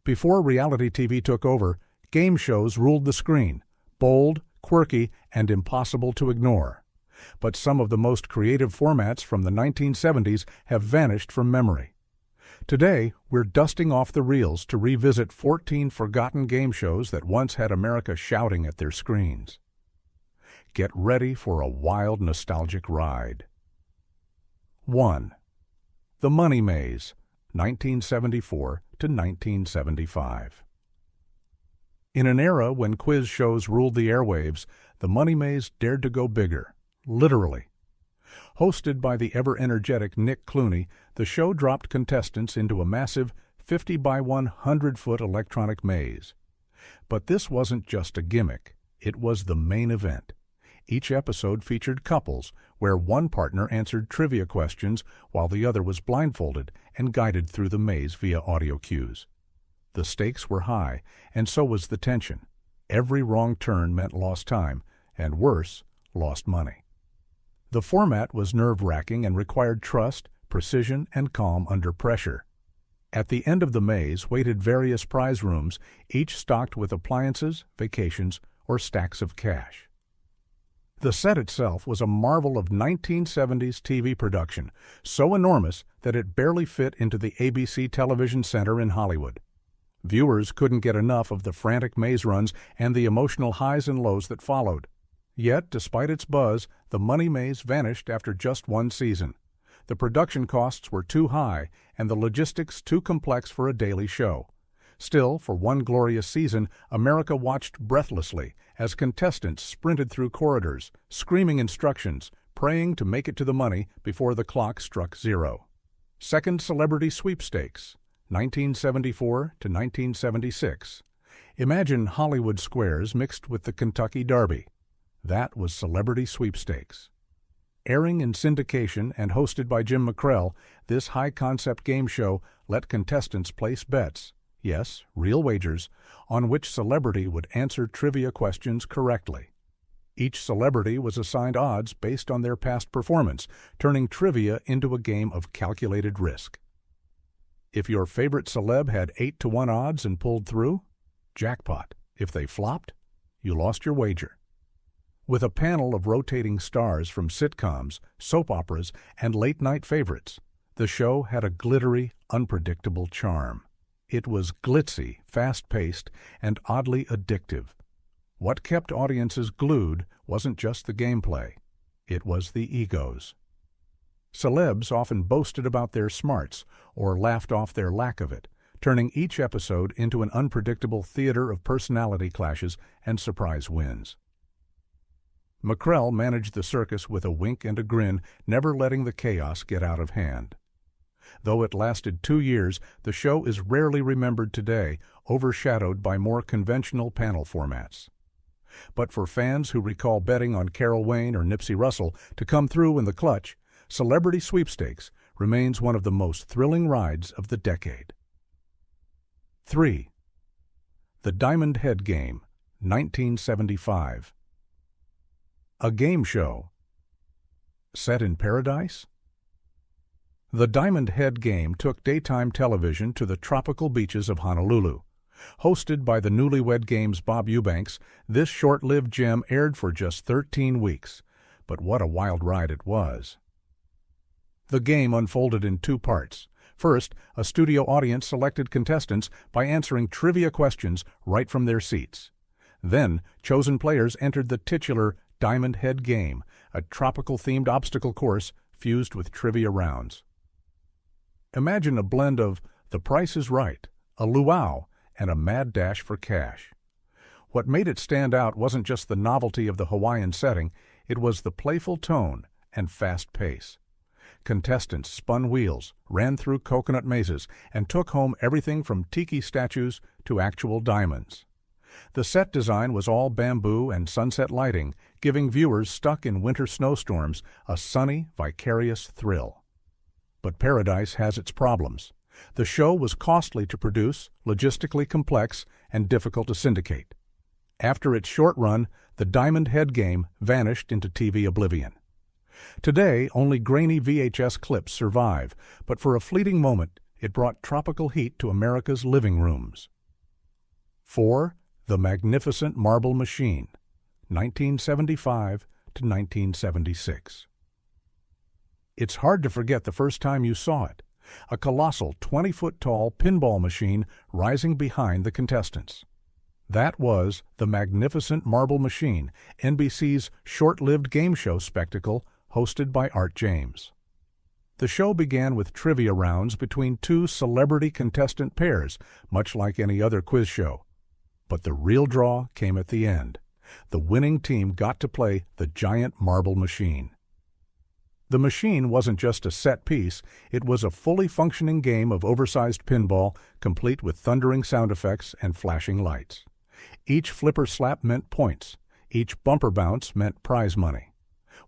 Before reality TV took over, game shows ruled the screen, bold, quirky, and impossible to ignore. But some of the most creative formats from the 1970s have vanished from memory. Today, we're dusting off the reels to revisit 14 forgotten game shows that once had America shouting at their screens. Get ready for a wild, nostalgic ride. 1. The Money Maze, 1974 to 1975. In an era when quiz shows ruled the airwaves, the Money Maze dared to go bigger, literally. Hosted by the ever-energetic Nick Clooney, the show dropped contestants into a massive 50 by 100-foot electronic maze. But this wasn't just a gimmick, it was the main event. Each episode featured couples, where one partner answered trivia questions while the other was blindfolded and guided through the maze via audio cues. The stakes were high, and so was the tension. Every wrong turn meant lost time, and worse, lost money. The format was nerve-wracking and required trust, precision, and calm under pressure. At the end of the maze waited various prize rooms, each stocked with appliances, vacations, or stacks of cash. The set itself was a marvel of 1970s TV production, so enormous that it barely fit into the ABC television center in Hollywood. Viewers couldn't get enough of the frantic maze runs and the emotional highs and lows that followed. Yet, despite its buzz, the Money Maze vanished after just one season. The production costs were too high and the logistics too complex for a daily show. Still, for one glorious season, America watched breathlessly as contestants sprinted through corridors, screaming instructions, praying to make it to the money before the clock struck 0. Second Celebrity Sweepstakes, 1974 to 1976. Imagine Hollywood squares mixed with the Kentucky Derby. That was Celebrity Sweepstakes. Airing in syndication and hosted by Jim McCrell, this high-concept game show let contestants place bets, yes, real wagers, on which celebrity would answer trivia questions correctly. Each celebrity was assigned odds based on their past performance, turning trivia into a game of calculated risk. If your favorite celeb had 8-to-1 odds and pulled through, jackpot. If they flopped, you lost your wager. With a panel of rotating stars from sitcoms, soap operas, and late-night favorites, the show had a glittery, unpredictable charm. It was glitzy, fast-paced, and oddly addictive. What kept audiences glued wasn't just the gameplay. It was the egos. Celebs often boasted about their smarts or laughed off their lack of it, turning each episode into an unpredictable theater of personality clashes and surprise wins. McCrell managed the circus with a wink and a grin, never letting the chaos get out of hand. Though it lasted 2 years, the show is rarely remembered today, overshadowed by more conventional panel formats. But for fans who recall betting on Carol Wayne or Nipsey Russell to come through in the clutch, Celebrity Sweepstakes remains one of the most thrilling rides of the decade. 3. The Diamond Head Game, 1975. A game show. Set in paradise? The Diamond Head Game took daytime television to the tropical beaches of Honolulu. Hosted by the Newlywed Game's Bob Eubanks, this short-lived gem aired for just 13 weeks. But what a wild ride it was. The game unfolded in 2 parts. First, a studio audience selected contestants by answering trivia questions right from their seats. Then, chosen players entered the titular Diamond Head Game, a tropical-themed obstacle course fused with trivia rounds. Imagine a blend of The Price is Right, a luau, and a mad dash for cash. What made it stand out wasn't just the novelty of the Hawaiian setting, it was the playful tone and fast pace. Contestants spun wheels, ran through coconut mazes, and took home everything from tiki statues to actual diamonds. The set design was all bamboo and sunset lighting, giving viewers stuck in winter snowstorms a sunny, vicarious thrill. But paradise has its problems. The show was costly to produce, logistically complex, and difficult to syndicate. After its short run, the Diamond Head Game vanished into TV oblivion. Today, only grainy VHS clips survive, but for a fleeting moment, It brought tropical heat to America's living rooms. 4. The Magnificent Marble Machine, 1975 to 1976. It's hard to forget the first time you saw it, a colossal 20-foot-tall pinball machine rising behind the contestants. That was The Magnificent Marble Machine, NBC's short-lived game show spectacle hosted by Art James. The show began with trivia rounds between two celebrity contestant pairs, much like any other quiz show. But the real draw came at the end. The winning team got to play the giant marble machine. The machine wasn't just a set piece, it was a fully functioning game of oversized pinball, complete with thundering sound effects and flashing lights. Each flipper slap meant points. Each bumper bounce meant prize money.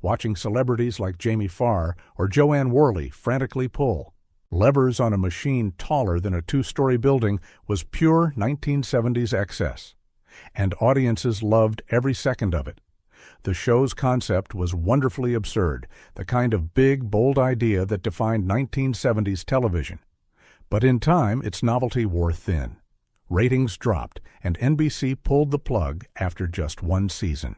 Watching celebrities like Jamie Farr or Joanne Worley frantically pull levers on a machine taller than a two-story building was pure 1970s excess. And audiences loved every second of it. The show's concept was wonderfully absurd, the kind of big, bold idea that defined 1970s television. But in time, its novelty wore thin. Ratings dropped, and NBC pulled the plug after just one season.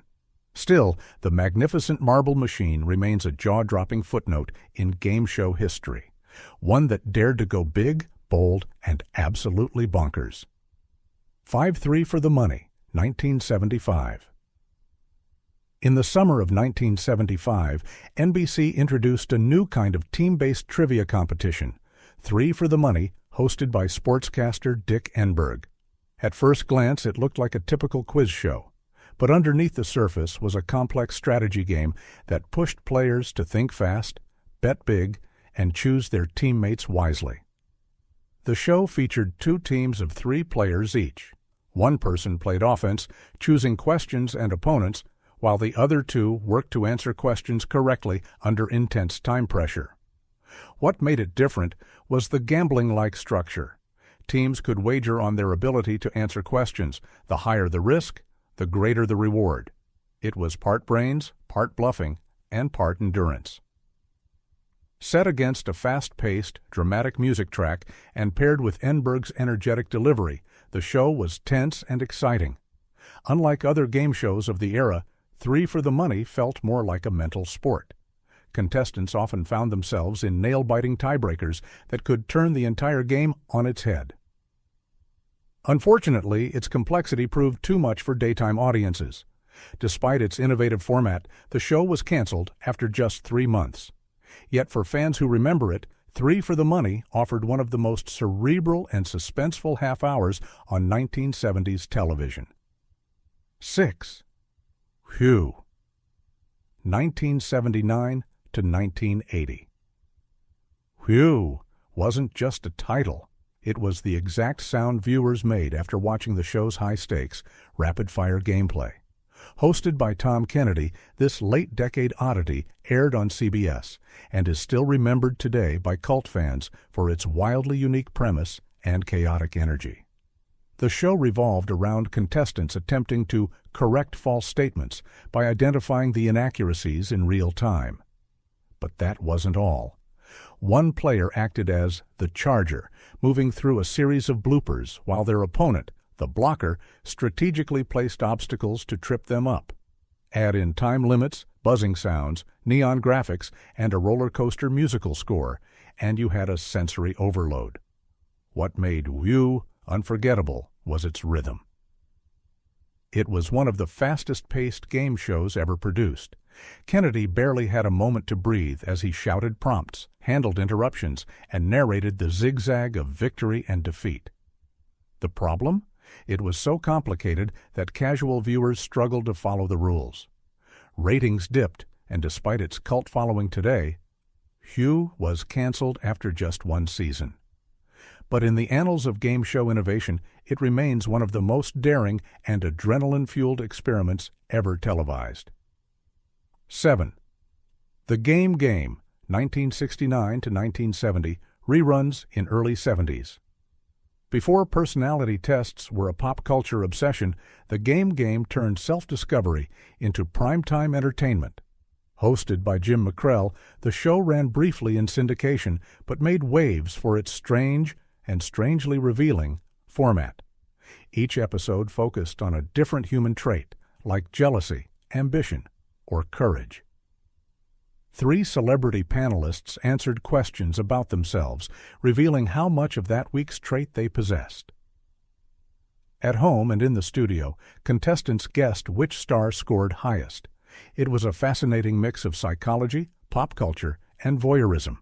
Still, The Magnificent Marble Machine remains a jaw-dropping footnote in game show history, one that dared to go big, bold, and absolutely bonkers. 5-3 for the Money, 1975. In the summer of 1975, NBC introduced a new kind of team-based trivia competition, 3 for the Money, hosted by sportscaster Dick Enberg. At first glance, it looked like a typical quiz show, but underneath the surface was a complex strategy game that pushed players to think fast, bet big, and choose their teammates wisely. The show featured two teams of 3 players each. One person played offense, choosing questions and opponents, while the other 2 worked to answer questions correctly under intense time pressure. What made it different was the gambling-like structure. Teams could wager on their ability to answer questions. The higher the risk, the greater the reward. It was part brains, part bluffing, and part endurance. Set against a fast-paced, dramatic music track and paired with Enberg's energetic delivery, the show was tense and exciting. Unlike other game shows of the era, 3 for the Money felt more like a mental sport. Contestants often found themselves in nail-biting tiebreakers that could turn the entire game on its head. Unfortunately, its complexity proved too much for daytime audiences. Despite its innovative format, the show was canceled after just 3 months. Yet for fans who remember it, 3 for the Money offered one of the most cerebral and suspenseful half hours on 1970s television. 6. Whew. 1979 to 1980. Whew wasn't just a title. It was the exact sound viewers made after watching the show's high-stakes, rapid-fire gameplay. Hosted by Tom Kennedy, this late-decade oddity aired on CBS and is still remembered today by cult fans for its wildly unique premise and chaotic energy. The show revolved around contestants attempting to correct false statements by identifying the inaccuracies in real time. But that wasn't all. One player acted as the charger, moving through a series of bloopers while their opponent, the blocker, strategically placed obstacles to trip them up. Add in time limits, buzzing sounds, neon graphics, and a roller coaster musical score, and you had a sensory overload. What made Whew unforgettable was its rhythm. It was one of the fastest-paced game shows ever produced. Kennedy barely had a moment to breathe as he shouted prompts, handled interruptions, and narrated the zigzag of victory and defeat. The problem? It was so complicated that casual viewers struggled to follow the rules. Ratings dipped, and despite its cult following today, Whew was canceled after just one season. But in the annals of game show innovation, it remains one of the most daring and adrenaline-fueled experiments ever televised. 7. The Game, 1969 to 1970, reruns in early 70s. Before personality tests were a pop culture obsession, the Game turned self-discovery into primetime entertainment. Hosted by Jim McCrell, the show ran briefly in syndication but made waves for its strange and strangely revealing format. Each episode focused on a different human trait, like jealousy, ambition, or courage. 3 celebrity panelists answered questions about themselves, revealing how much of that week's trait they possessed. At home and in the studio, contestants guessed which star scored highest. It was a fascinating mix of psychology, pop culture, and voyeurism.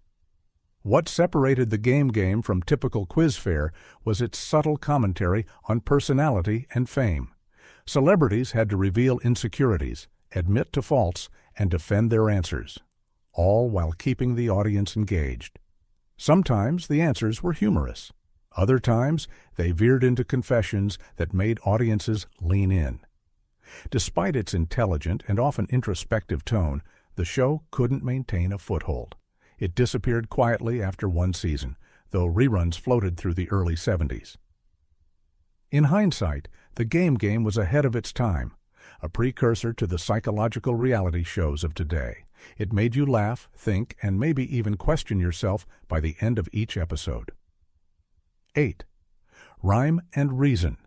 What separated the game from typical quiz fare was its subtle commentary on personality and fame. Celebrities had to reveal insecurities, admit to faults, and defend their answers, all while keeping the audience engaged. Sometimes the answers were humorous. Other times, they veered into confessions that made audiences lean in. Despite its intelligent and often introspective tone, the show couldn't maintain a foothold. It disappeared quietly after 1 season, though reruns floated through the early 70s. In hindsight, the game was ahead of its time, a precursor to the psychological reality shows of today. It made you laugh, think, and maybe even question yourself by the end of each episode. 8. Rhyme and Reason,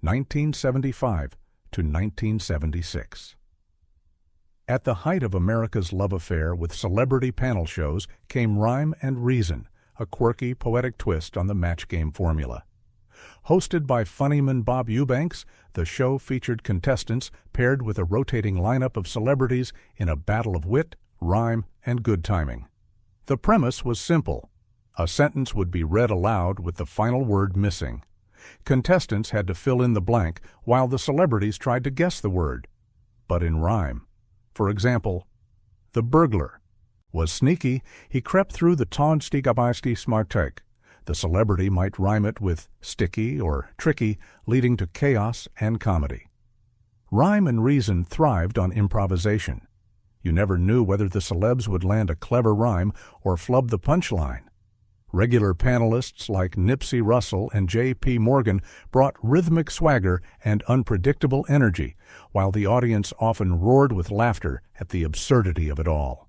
1975 to 1976. At the height of America's love affair with celebrity panel shows came Rhyme and Reason, a quirky, poetic twist on the match game formula. Hosted by funnyman Bob Eubanks, the show featured contestants paired with a rotating lineup of celebrities in a battle of wit, rhyme, and good timing. The premise was simple. A sentence would be read aloud with the final word missing. Contestants had to fill in the blank while the celebrities tried to guess the word, but in rhyme. For example, the burglar was sneaky. He crept through the tårnstigebajski smartek. The celebrity might rhyme it with sticky or tricky, leading to chaos and comedy. Rhyme and Reason thrived on improvisation. You never knew whether the celebs would land a clever rhyme or flub the punchline. Regular panelists like Nipsey Russell and J.P. Morgan brought rhythmic swagger and unpredictable energy, while the audience often roared with laughter at the absurdity of it all.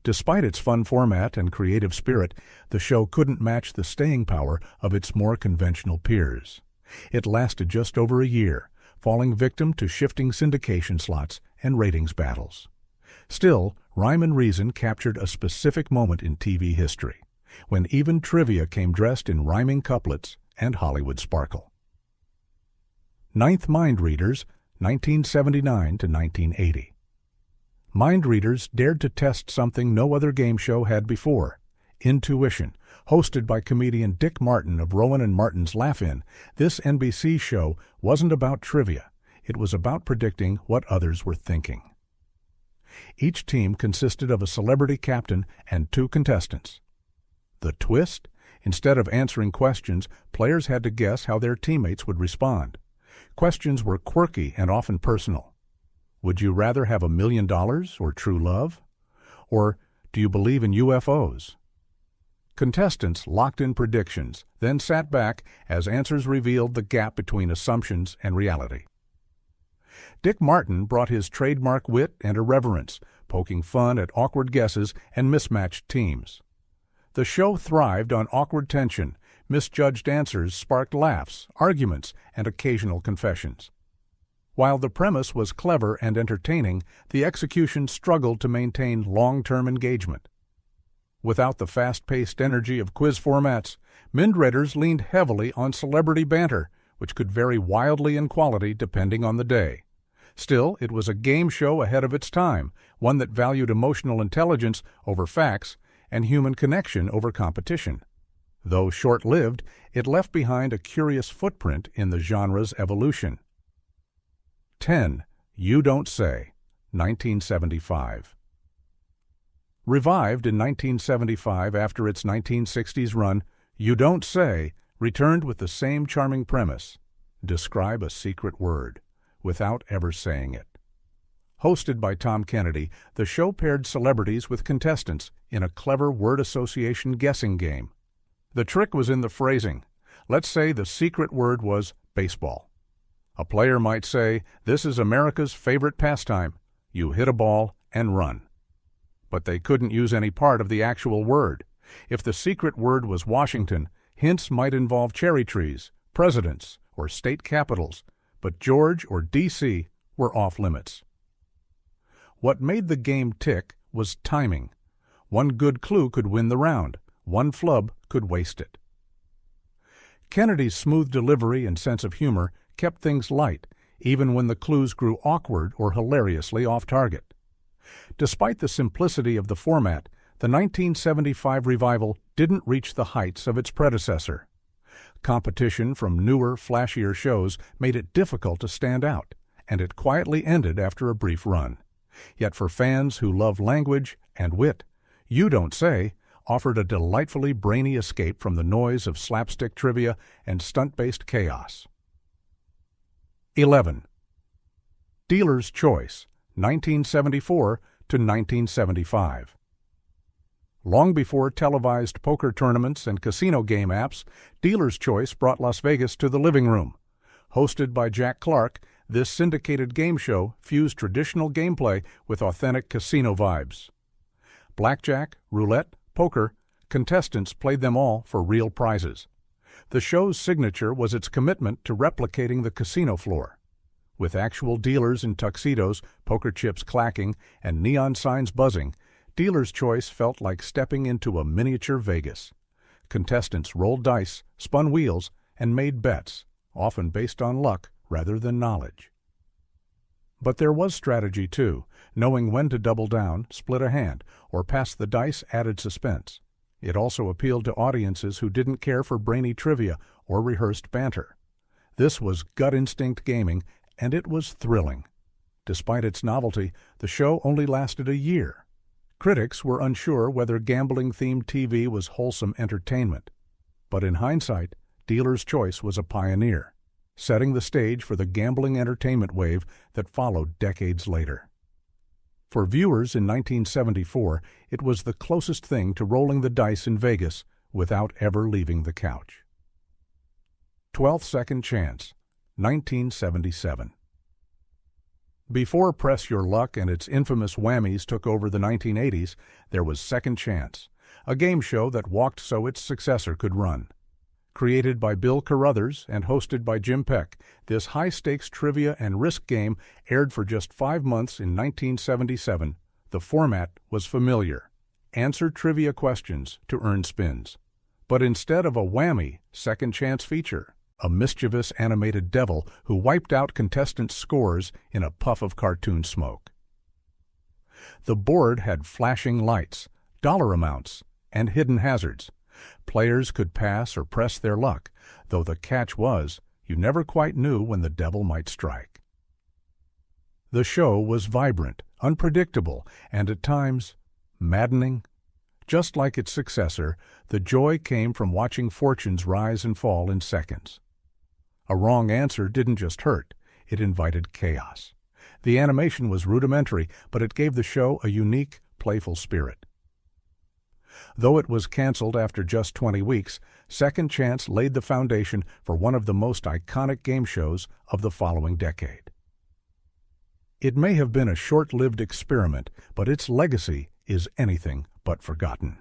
Despite its fun format and creative spirit, the show couldn't match the staying power of its more conventional peers. It lasted just over a year, falling victim to shifting syndication slots and ratings battles. Still, Rhyme and Reason captured a specific moment in TV history, when even trivia came dressed in rhyming couplets and Hollywood sparkle. 9th Mind Readers, 1979 to 1980. Mind Readers dared to test something no other game show had before: intuition. Hosted by comedian Dick Martin of Rowan and Martin's Laugh-In, this NBC show wasn't about trivia. It was about predicting what others were thinking. Each team consisted of a celebrity captain and 2 contestants. The twist? Instead of answering questions, players had to guess how their teammates would respond. Questions were quirky and often personal. Would you rather have $1 million or true love? Or do you believe in UFOs? Contestants locked in predictions, then sat back as answers revealed the gap between assumptions and reality. Dick Martin brought his trademark wit and irreverence, poking fun at awkward guesses and mismatched teams. The show thrived on awkward tension. Misjudged answers sparked laughs, arguments, and occasional confessions. While the premise was clever and entertaining, the execution struggled to maintain long-term engagement. Without the fast-paced energy of quiz formats, Mind Readers leaned heavily on celebrity banter, which could vary wildly in quality depending on the day. Still, it was a game show ahead of its time, one that valued emotional intelligence over facts and human connection over competition. Though short-lived, it left behind a curious footprint in the genre's evolution. 10. You Don't Say, 1975. Revived in 1975 after its 1960s run, You Don't Say returned with the same charming premise: describe a secret word, without ever saying it. Hosted by Tom Kennedy, the show paired celebrities with contestants in a clever word association guessing game. The trick was in the phrasing. Let's say the secret word was baseball. A player might say, "This is America's favorite pastime. You hit a ball and run." but they couldn't use any part of the actual word. If the secret word was Washington, hints might involve cherry trees, presidents, or state capitals, but George or D.C. were off limits. What made the game tick was timing. One good clue could win the round. One flub could waste it. Kennedy's smooth delivery and sense of humor kept things light, even when the clues grew awkward or hilariously off-target. Despite the simplicity of the format, the 1975 revival didn't reach the heights of its predecessor. Competition from newer, flashier shows made it difficult to stand out, and it quietly ended after a brief run. Yet for fans who love language and wit, You Don't Say offered a delightfully brainy escape from the noise of slapstick trivia and stunt-based chaos. 11. Dealer's Choice, 1974 to 1975. Long before televised poker tournaments and casino game apps, Dealer's Choice brought Las Vegas to the living room. Hosted by Jack Clark, this syndicated game show fused traditional gameplay with authentic casino vibes. Blackjack, roulette, poker, contestants played them all for real prizes. The show's signature was its commitment to replicating the casino floor. With actual dealers in tuxedos, poker chips clacking, and neon signs buzzing, Dealer's Choice felt like stepping into a miniature Vegas. Contestants rolled dice, spun wheels, and made bets, often based on luck rather than knowledge. But there was strategy too. Knowing when to double down, split a hand, or pass the dice added suspense. It also appealed to audiences who didn't care for brainy trivia or rehearsed banter. This was gut instinct gaming, and it was thrilling. Despite its novelty, the show only lasted a year. Critics were unsure whether gambling-themed TV was wholesome entertainment. But in hindsight, Dealer's Choice was a pioneer, setting the stage for the gambling entertainment wave that followed decades later. For viewers in 1974, it was the closest thing to rolling the dice in Vegas without ever leaving the couch. 12th Second Chance, 1977. Before Press Your Luck and its infamous whammies took over the 1980s, there was Second Chance, a game show that walked so its successor could run. Created by Bill Carruthers and hosted by Jim Peck, this high-stakes trivia and risk game aired for just 5 months in 1977. The format was familiar. Answer trivia questions to earn spins. But instead of a whammy, Second Chance feature, a mischievous animated devil who wiped out contestants' scores in a puff of cartoon smoke. The board had flashing lights, dollar amounts, and hidden hazards. Players could pass or press their luck, though the catch was, you never quite knew when the devil might strike. The show was vibrant, unpredictable, and at times maddening. Just like its successor, the joy came from watching fortunes rise and fall in seconds. A wrong answer didn't just hurt, it invited chaos. The animation was rudimentary, but it gave the show a unique, playful spirit. Though it was canceled after just 20 weeks, Second Chance laid the foundation for one of the most iconic game shows of the following decade. It may have been a short-lived experiment, but its legacy is anything but forgotten.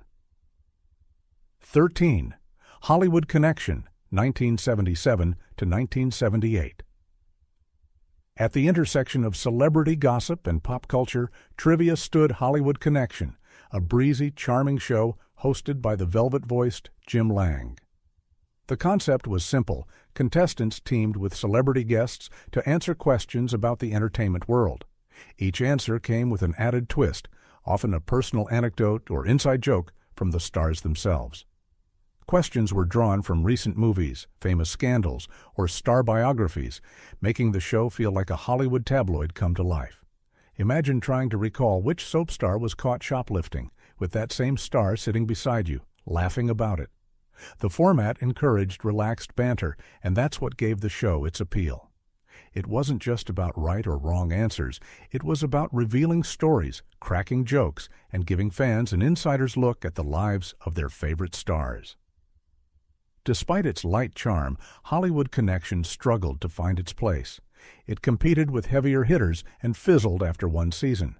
13. Hollywood Connection, 1977 to 1978. At the intersection of celebrity gossip and pop culture, trivia stood Hollywood Connection, a breezy, charming show hosted by the velvet-voiced Jim Lang. The concept was simple. Contestants teamed with celebrity guests to answer questions about the entertainment world. Each answer came with an added twist, often a personal anecdote or inside joke from the stars themselves. Questions were drawn from recent movies, famous scandals, or star biographies, making the show feel like a Hollywood tabloid come to life. Imagine trying to recall which soap star was caught shoplifting, with that same star sitting beside you, laughing about it. The format encouraged relaxed banter, and that's what gave the show its appeal. It wasn't just about right or wrong answers. It was about revealing stories, cracking jokes, and giving fans an insider's look at the lives of their favorite stars. Despite its light charm, Hollywood Connection struggled to find its place. It competed with heavier hitters and fizzled after one season.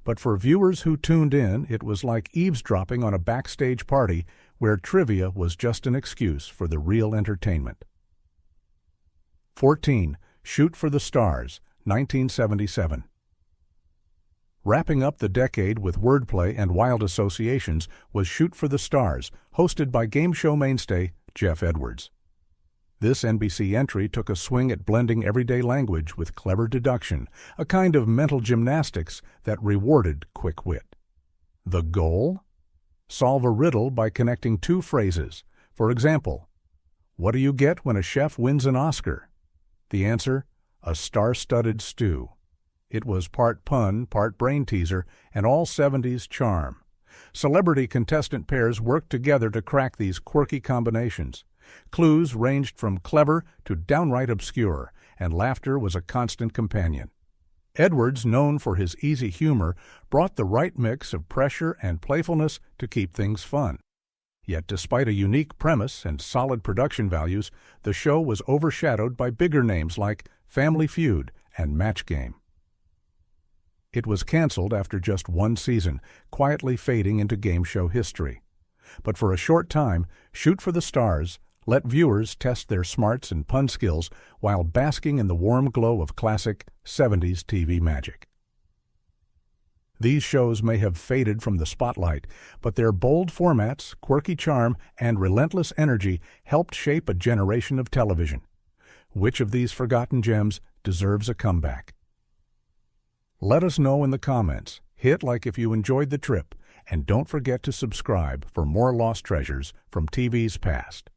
But for viewers who tuned in, it was like eavesdropping on a backstage party where trivia was just an excuse for the real entertainment. 14. Shoot for the Stars, 1977. Wrapping up the decade with wordplay and wild associations was Shoot for the Stars, hosted by game show mainstay Jeff Edwards. This NBC entry took a swing at blending everyday language with clever deduction, a kind of mental gymnastics that rewarded quick wit. The goal? Solve a riddle by connecting two phrases. For example, what do you get when a chef wins an Oscar? The answer, a star-studded stew. It was part pun, part brain teaser, and all 70s charm. Celebrity contestant pairs worked together to crack these quirky combinations. Clues ranged from clever to downright obscure, and laughter was a constant companion. Edwards, known for his easy humor, brought the right mix of pressure and playfulness to keep things fun. Yet despite a unique premise and solid production values, the show was overshadowed by bigger names like Family Feud and Match Game. It was canceled after just one season, quietly fading into game show history. But for a short time, Shoot for the Stars let viewers test their smarts and pun skills while basking in the warm glow of classic 70s TV magic. These shows may have faded from the spotlight, but their bold formats, quirky charm, and relentless energy helped shape a generation of television. Which of these forgotten gems deserves a comeback? Let us know in the comments. Hit like if you enjoyed the trip, and don't forget to subscribe for more lost treasures from TV's past.